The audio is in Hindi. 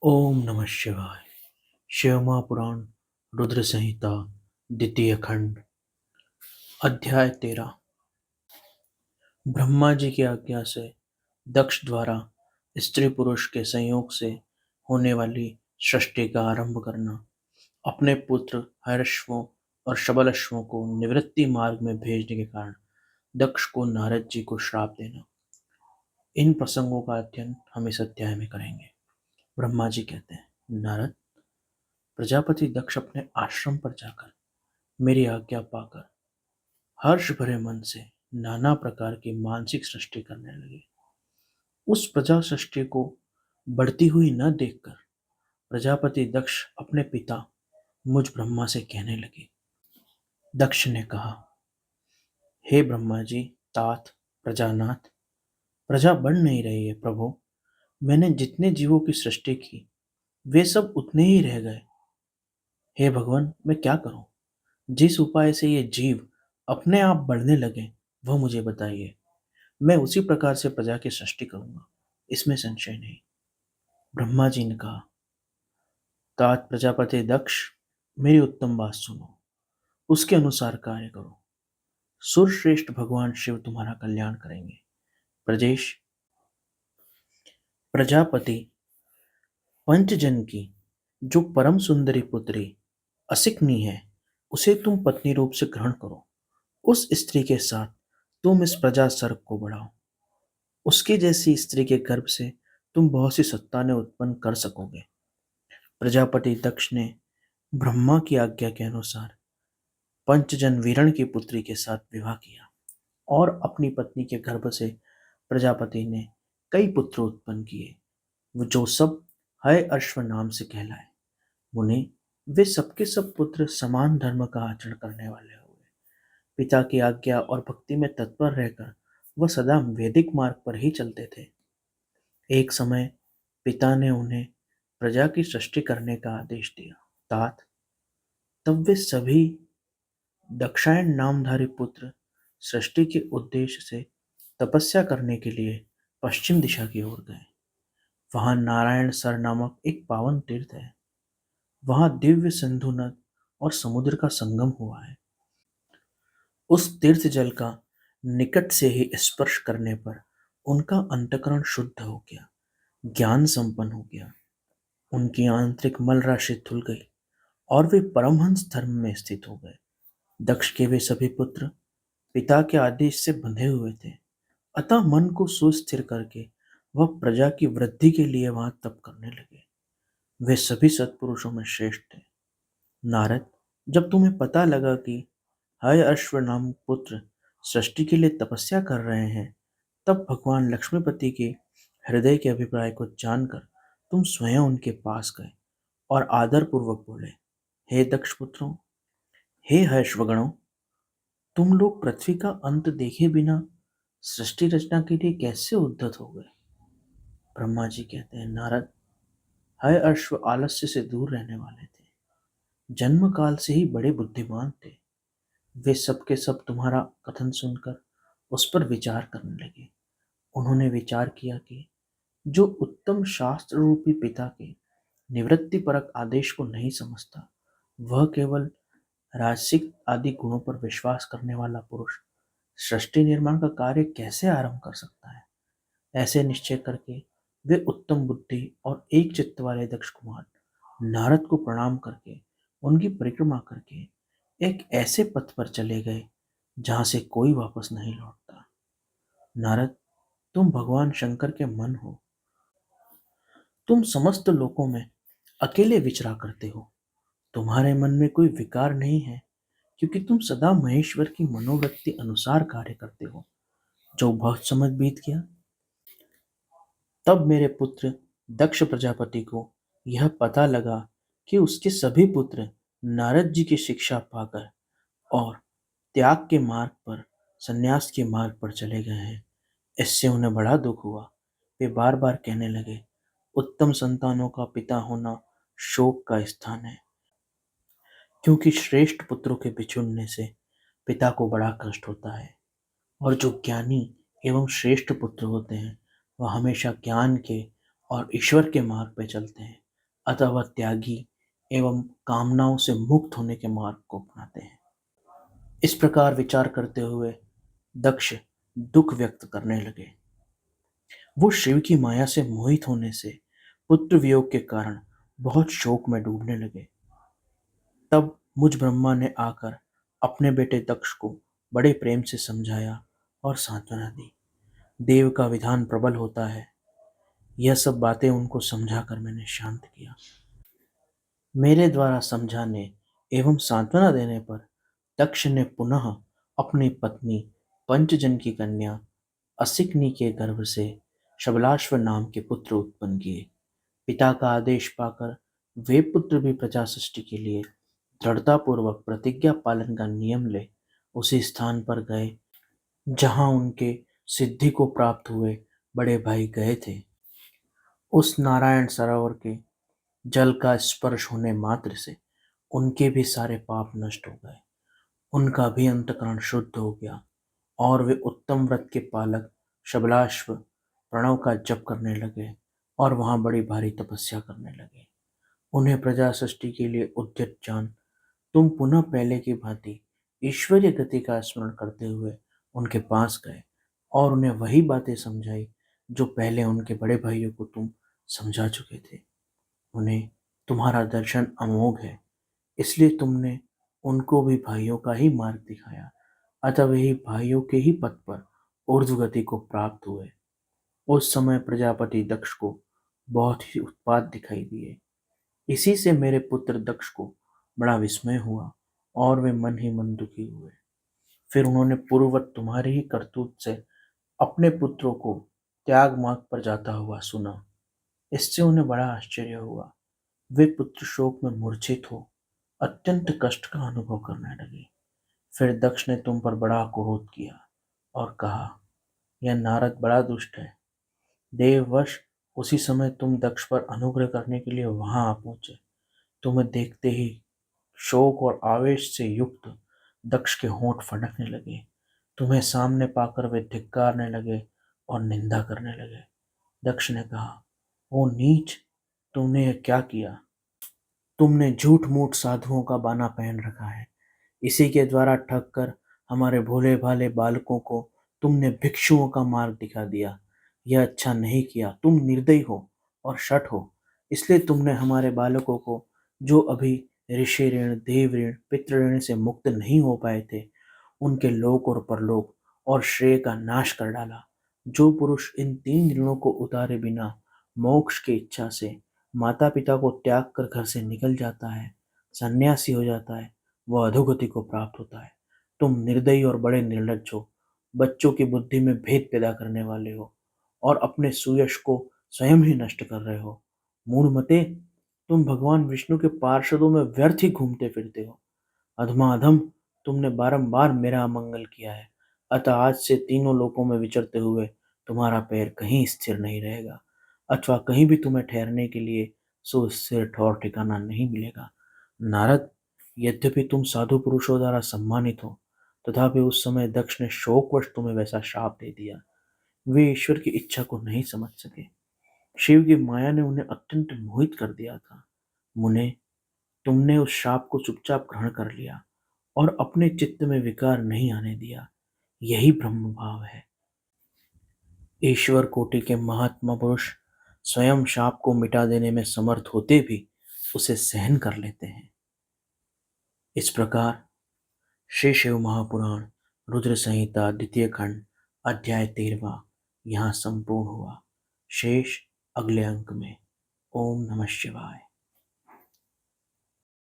ओम नमः शिवाय। शिव पुराण रुद्र संहिता द्वितीय खंड अध्याय 13। ब्रह्मा जी की आज्ञा से दक्ष द्वारा स्त्री पुरुष के संयोग से होने वाली सृष्टि का आरंभ करना, अपने पुत्र हर्षवों और शबलश्वों को निवृत्ति मार्ग में भेजने के कारण दक्ष को नारद जी को श्राप देना, इन प्रसंगों का अध्ययन हम इस अध्याय में करेंगे। ब्रह्मा जी कहते हैं, नारद, प्रजापति दक्ष अपने आश्रम पर जाकर मेरी आज्ञा पाकर हर्ष भरे मन से नाना प्रकार की मानसिक सृष्टि करने लगे। उस प्रजा सृष्टि को बढ़ती हुई न देखकर प्रजापति दक्ष अपने पिता मुझ ब्रह्मा से कहने लगे। दक्ष ने कहा, हे ब्रह्मा जी, तात प्रजानाथ, प्रजा बढ़ नहीं रही है प्रभु। मैंने जितने जीवों की सृष्टि की वे सब उतने ही रह गए। हे भगवान, मैं क्या करूं? जिस उपाय से ये जीव अपने आप बढ़ने लगे वह मुझे बताइए। मैं उसी प्रकार से प्रजा की सृष्टि करूंगा, इसमें संशय नहीं। ब्रह्मा जी ने कहा, तात प्रजापति दक्ष, मेरी उत्तम बात सुनो, उसके अनुसार कार्य करो। सुरश्रेष्ठ भगवान शिव तुम्हारा कल्याण करेंगे। प्रजेश, प्रजापति पंचजन की जो परम सुंदरी पुत्री असिकनी है, उसे तुम पत्नी रूप से ग्रहण करो। उस स्त्री के साथ तुम इस प्रजा सर्ग को बढ़ाओ। उसकी जैसी स्त्री के गर्भ से तुम बहुत सी संतानें उत्पन्न कर सकोगे। प्रजापति दक्ष ने ब्रह्मा की आज्ञा के अनुसार पंचजन वीरण की पुत्री के साथ विवाह किया और अपनी पत्नी के गर्भ से प्रजापति ने कई पुत्र उत्पन्न किए, वो जो सब हय अश्व नाम से कहलाए। मुने, वे सबके सब पुत्र समान धर्म का आचरण करने वाले हुए। पिता की आज्ञा और भक्ति में तत्पर रहकर वह सदा वैदिक मार्ग पर ही चलते थे। एक समय पिता ने उन्हें प्रजा की सृष्टि करने का आदेश दिया। तात, तब वे सभी दक्षायन नामधारी पुत्र सृष्टि के उद्देश्य से तपस्या करने के लिए पश्चिम दिशा की ओर गए। वहां नारायण सर नामक एक पावन तीर्थ है। वहां दिव्य सिंधु नद और समुद्र का संगम हुआ है। उस तीर्थ जल का निकट से ही स्पर्श करने पर उनका अंतकरण शुद्ध हो गया, ज्ञान संपन्न हो गया। उनकी आंतरिक मल राशि धुल गई और वे परमहंस धर्म में स्थित हो गए। दक्ष के वे सभी पुत्र पिता के आदेश से बंधे हुए थे, अतः मन को सुस्थिर करके वह प्रजा की वृद्धि के लिए वहां तप करने लगे। वे सभी सत्पुरुषों में श्रेष्ठ थे। नारद, जब तुम्हें पता लगा कि हय अश्व नाम पुत्र सृष्टि के लिए तपस्या कर रहे हैं, तब भगवान लक्ष्मीपति के हृदय के अभिप्राय को जानकर तुम स्वयं उनके पास गए और आदर पूर्वक बोले, हे दक्ष पुत्रों, हे हर्षवगणों, तुम लोग पृथ्वी का अंत देखे बिना सृष्टि रचना के लिए कैसे उद्यत हो गए? ब्रह्मा जी कहते हैं, नारद, हय अश्व आलस्य से दूर रहने वाले थे, जन्म काल से ही बड़े बुद्धिमान थे। वे सब के सब तुम्हारा कथन सुनकर उस पर विचार करने लगे। उन्होंने विचार किया कि जो उत्तम शास्त्र रूपी पिता के निवृत्ति परक आदेश को नहीं समझता, वह केवल राजसिक आदि गुणों पर विश्वास करने वाला पुरुष सृष्टि निर्माण का कार्य कैसे आरंभ कर सकता है। ऐसे निश्चय करके वे उत्तम बुद्धि और एक चित्त वाले दक्ष कुमार नारद को प्रणाम करके उनकी परिक्रमा करके एक ऐसे पथ पर चले गए जहां से कोई वापस नहीं लौटता। नारद, तुम भगवान शंकर के मन हो। तुम समस्त लोकों में अकेले विचरा करते हो। तुम्हारे मन में कोई विकार नहीं है, क्योंकि तुम सदा महेश्वर की मनोवृत्ति अनुसार कार्य करते हो। जो बहुत समय बीत गया, तब मेरे पुत्र दक्ष प्रजापति को यह पता लगा कि उसके सभी पुत्र नारद जी की शिक्षा पाकर और त्याग के मार्ग पर, संन्यास के मार्ग पर चले गए हैं। इससे उन्हें बड़ा दुख हुआ। वे बार बार कहने लगे, उत्तम संतानों का पिता होना शोक का स्थान है, क्योंकि श्रेष्ठ पुत्रों के बिछुड़ने से पिता को बड़ा कष्ट होता है। और जो ज्ञानी एवं श्रेष्ठ पुत्र होते हैं, वह हमेशा ज्ञान के और ईश्वर के मार्ग पर चलते हैं अतः वह त्यागी एवं कामनाओं से मुक्त होने के मार्ग को अपनाते हैं। इस प्रकार विचार करते हुए दक्ष दुख व्यक्त करने लगे। वो शिव की माया से मोहित होने से पुत्र वियोग के कारण बहुत शोक में डूबने लगे। तब मुझ ब्रह्मा ने आकर अपने बेटे दक्ष को बड़े प्रेम से समझाया और सांत्वना दी। देव का विधान प्रबल होता है। यह सब बातें उनको समझाकर मैंने शांत किया। मेरे द्वारा समझाने एवं सांत्वना देने पर दक्ष ने पुनः अपनी पत्नी पंचजन की कन्या असिकनी के गर्भ से शबलाश्व नाम के पुत्र उत्पन्न किए। पिता का आदेश पाकर वे पुत्र भी प्रजा सृष्टि के लिए दृढ़तापूर्वक प्रतिज्ञा पालन का नियम ले उसी स्थान पर गए जहां उनके सिद्धि को प्राप्त हुए बड़े भाई गए थे। उस नारायण सरोवर के जल का स्पर्श होने मात्र से उनके भी सारे पाप नष्ट हो गए। उनका भी अंतकरण शुद्ध हो गया और वे उत्तम व्रत के पालक शबलाश्व प्रणव का जप करने लगे और वहां बड़ी भारी तपस्या करने लगे। उन्हें प्रजा सृष्टि के लिए उद्यत जान तुम पुनः पहले की भांति ईश्वरीय गति का स्मरण करते हुए उनके पास गए और उन्हें वही बातें समझाई जो पहले उनके बड़े भाइयों को तुम समझा चुके थे। उन्हें तुम्हारा दर्शन अमोघ है, इसलिए तुमने उनको भी भाइयों का ही मार्ग दिखाया। अतः वही भाइयों के ही पथ पर ऊर्ध्व गति को प्राप्त हुए। उस समय प्रजापति दक्ष को बहुत ही उत्पात दिखाई दिए। इसी से मेरे पुत्र दक्ष को बड़ा विस्मय हुआ और वे मन ही मन दुखी हुए। फिर उन्होंने पूर्ववत तुम्हारी ही करतूत से अपने पुत्रों को त्याग मार्ग पर जाता हुआ सुना। इससे उन्हें बड़ा आश्चर्य हुआ। वे पुत्र शोक में मूर्छित हो अत्यंत कष्ट का अनुभव करने लगे। फिर दक्ष ने तुम पर बड़ा क्रोध किया और कहा, यह नारद बड़ा दुष्ट है। देववश उसी समय तुम दक्ष पर अनुग्रह करने के लिए वहां आ पहुंचे। तुम्हें देखते ही शोक और आवेश से युक्त दक्ष के होंठ फटकने लगे। तुम्हें सामने पाकर वे धिक्कारने लगे और निंदा करने लगे। दक्ष ने कहा, ओ नीच, तुमने यह क्या किया? तुमने झूठ मूठ साधुओं का बाना पहन रखा है। इसी के द्वारा ठग कर हमारे भोले भाले बालकों को तुमने भिक्षुओं का मार्ग दिखा दिया। यह अच्छा नहीं किया। तुम निर्दयी हो और शठ हो। इसलिए तुमने हमारे बालकों को, जो अभी ऋषि ऋण, देव ऋण, पितृ ऋण से मुक्त नहीं हो पाए थे, उनके लोक और परलोक और श्रेय का नाश कर डाला। जो पुरुष इन तीन ऋणों को उतारे बिना मोक्ष की इच्छा से माता पिता को त्याग कर घर से निकल जाता है, सन्यासी हो जाता है, वह अधोगति को प्राप्त होता है। तुम निर्दयी और बड़े निर्लज्ज हो। बच्चों की बुद्धि में भेद पैदा करने वाले हो और अपने सुयश को स्वयं ही नष्ट कर रहे हो। मूढ़मते, तुम भगवान विष्णु के पार्षदों में व्यर्थ ही घूमते फिरते हो। अधमाधम, तुमने बारंबार मेरा अमंगल किया है। अतः आज से तीनों लोकों में विचरते हुए तुम्हारा पैर कहीं स्थिर नहीं रहेगा, अथवा कहीं भी तुम्हें ठहरने के लिए सुस्थिर ठौर ठिकाना नहीं मिलेगा। नारद, यद्यपि तुम साधु पुरुषों द्वारा सम्मानित हो, तथापि उस समय दक्ष ने शोकवश तुम्हें वैसा शाप दे दिया। वे ईश्वर की इच्छा को नहीं समझ सके। शिव की माया ने उन्हें अत्यंत मोहित कर दिया था। मुने, तुमने उस शाप को चुपचाप ग्रहण कर लिया और अपने चित्त में विकार नहीं आने दिया। यही ब्रह्म भाव है। ईश्वर कोटि के महात्मा पुरुष स्वयं शाप को मिटा देने में समर्थ होते भी उसे सहन कर लेते हैं। इस प्रकार श्री शिव महापुराण रुद्र संहिता द्वितीय खंड अध्याय 13वां यहाँ संपूर्ण हुआ। शेष अगले अंक में। ओम नमः शिवाय।